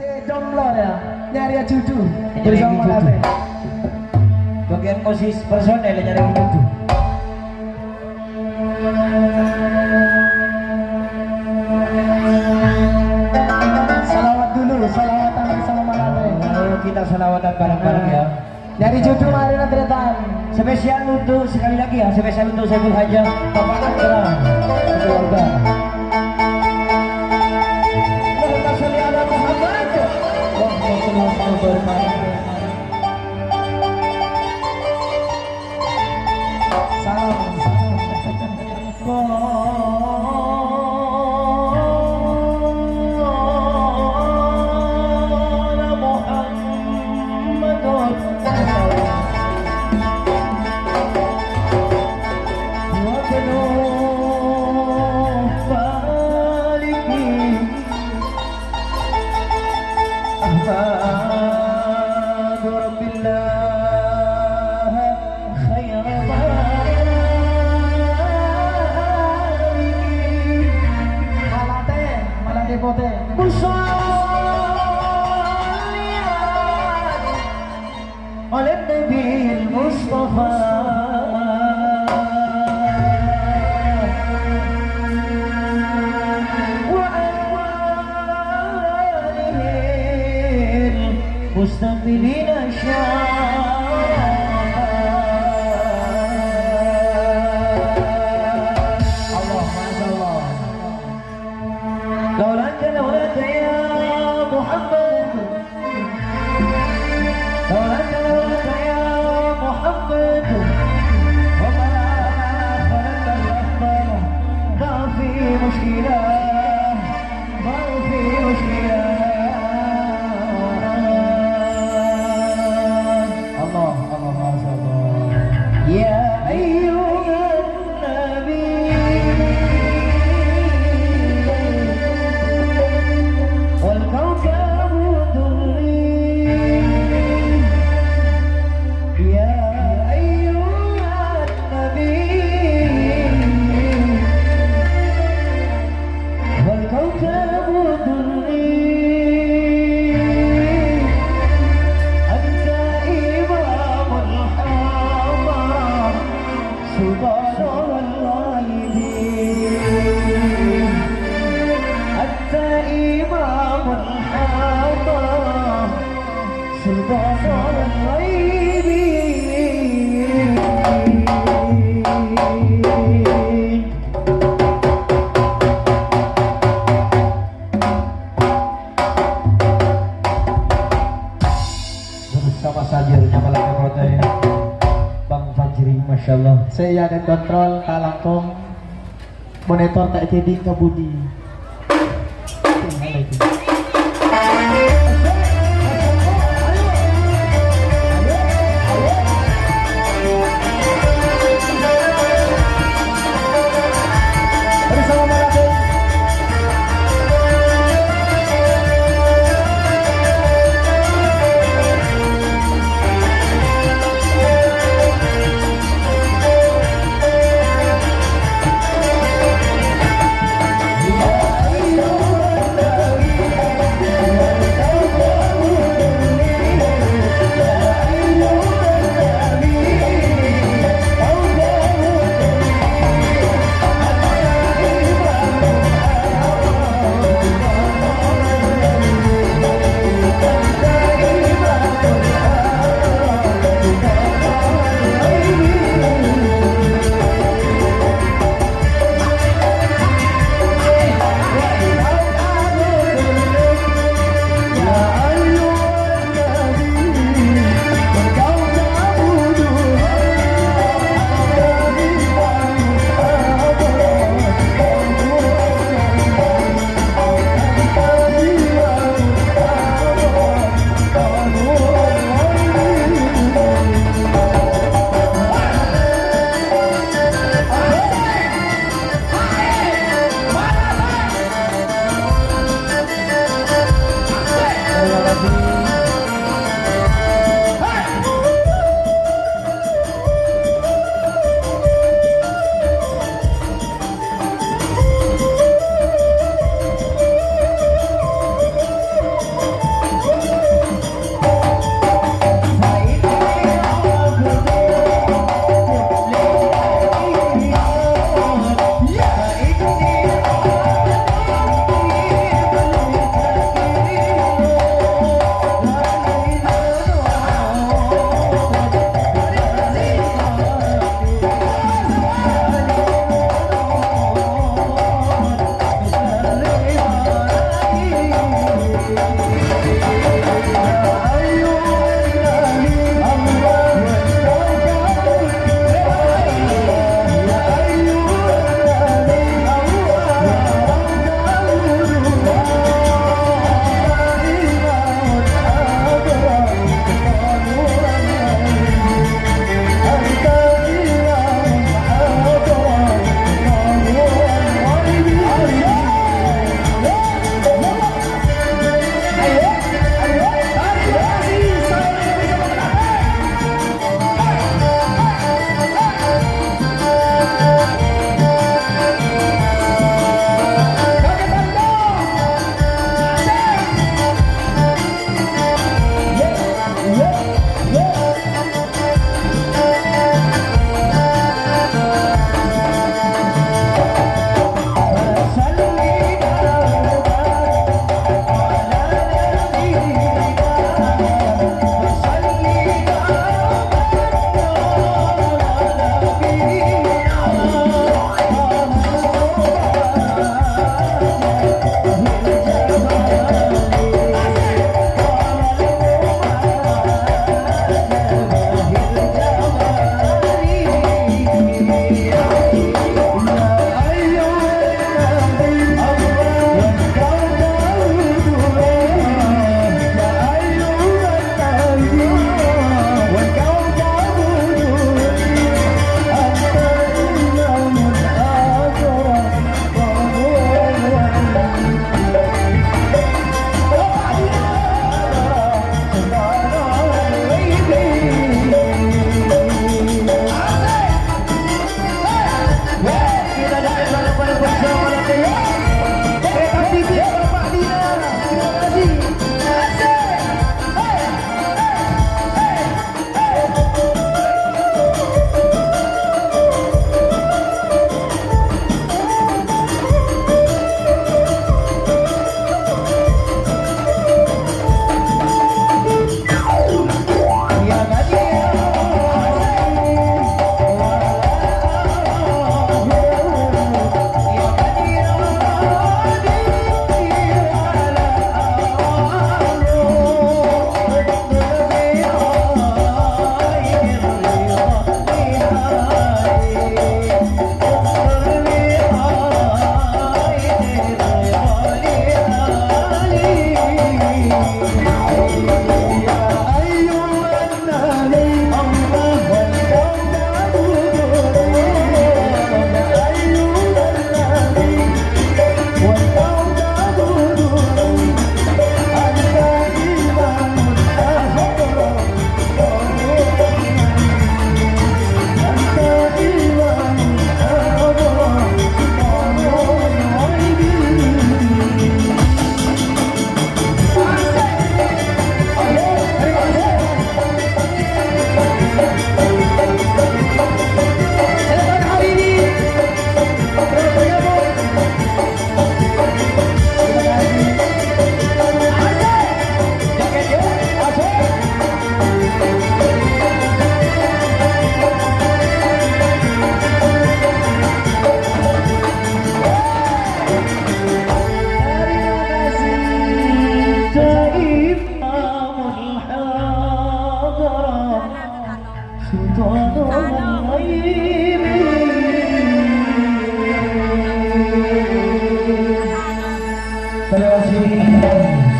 Domlor ya, nyari judu bersama Malate. Bagian posisi personel nyari judu. Salawat dulu, salawatan bersama Malate. Ayo kita salawatan bareng-bareng ya. Nyari judu mari nantian. Spesial untuk sekali lagi ya, spesial untuk Saiful Hajah, Bapak Akram, keluarga. Allahumma sholli ala Muhammad. على النبي المصطفى وآله المستقبلين الله ما شاء الله لولا أنت لولاك يا محمد لولا أنت لولاك يا محمد وما خلق الرحمن ما في مشكلة ما في مشكلة الله الله ما شاء الله يا أيها النبي والكوكب الدري يا أيها النبي والكوكب الدري أنت إمام الحضر سلطان الغيبين أنت إمام الحضر سلطان الغيبين bersama sajarnya Malaka Kota ya Bang Fajri Masya Allah. Saya dan kontrol Kalangkong monitor tak jadi ke Budi. Bersama Malate. Ya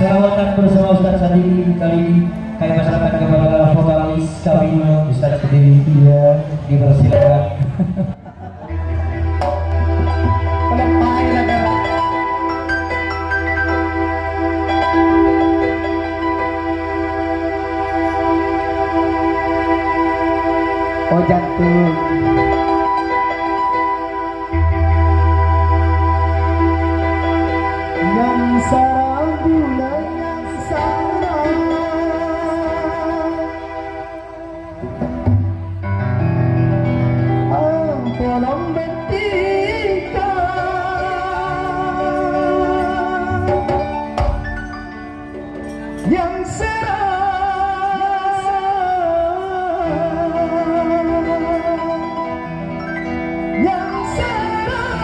Selawatan bersama Ustaz Sandi kali kami masyarakat kepada vokalis kami Ustaz Dewi Tia dipersilakan. Oh jantung. Yang sarang bulan yang sarang Ampolong betika yang serang yang serang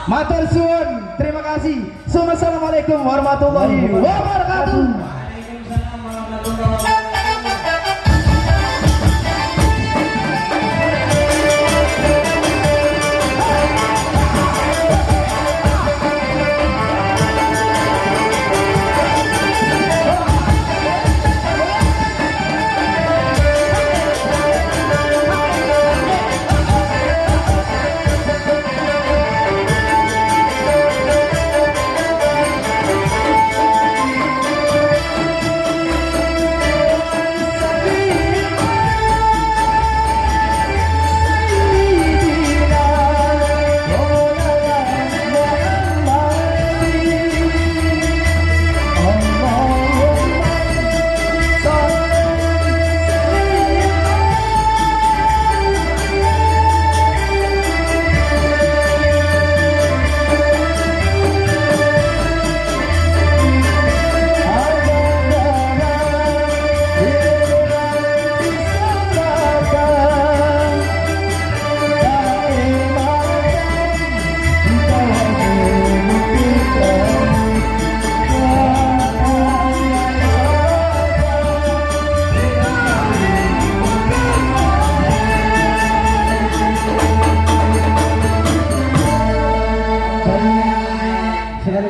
Matur suwun, terima kasih. Assalamualaikum warahmatullahi wabarakatuh. Waalaikumsalam warahmatullahi wabarakatuh.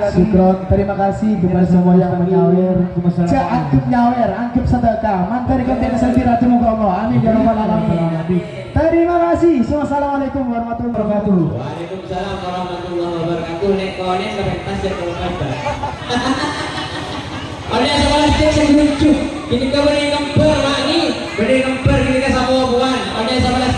Syukron, terima kasih kepada semua yang menyawer. Ja anggap nyawer, anggap sedekah. Mantari konten sendiri ratu muka Allah. Amin ya rabbal alamin. Terima kasih. Assalamualaikum warahmatullahi wabarakatuh. Waalaikumsalam warahmatullahi wabarakatuh. Nek konen kepentas ya kalau kabar. Oleh sekolah sing lucu. Ini ka beri kembar mak ni. Beri kembar kita sama buan. Oleh sekolah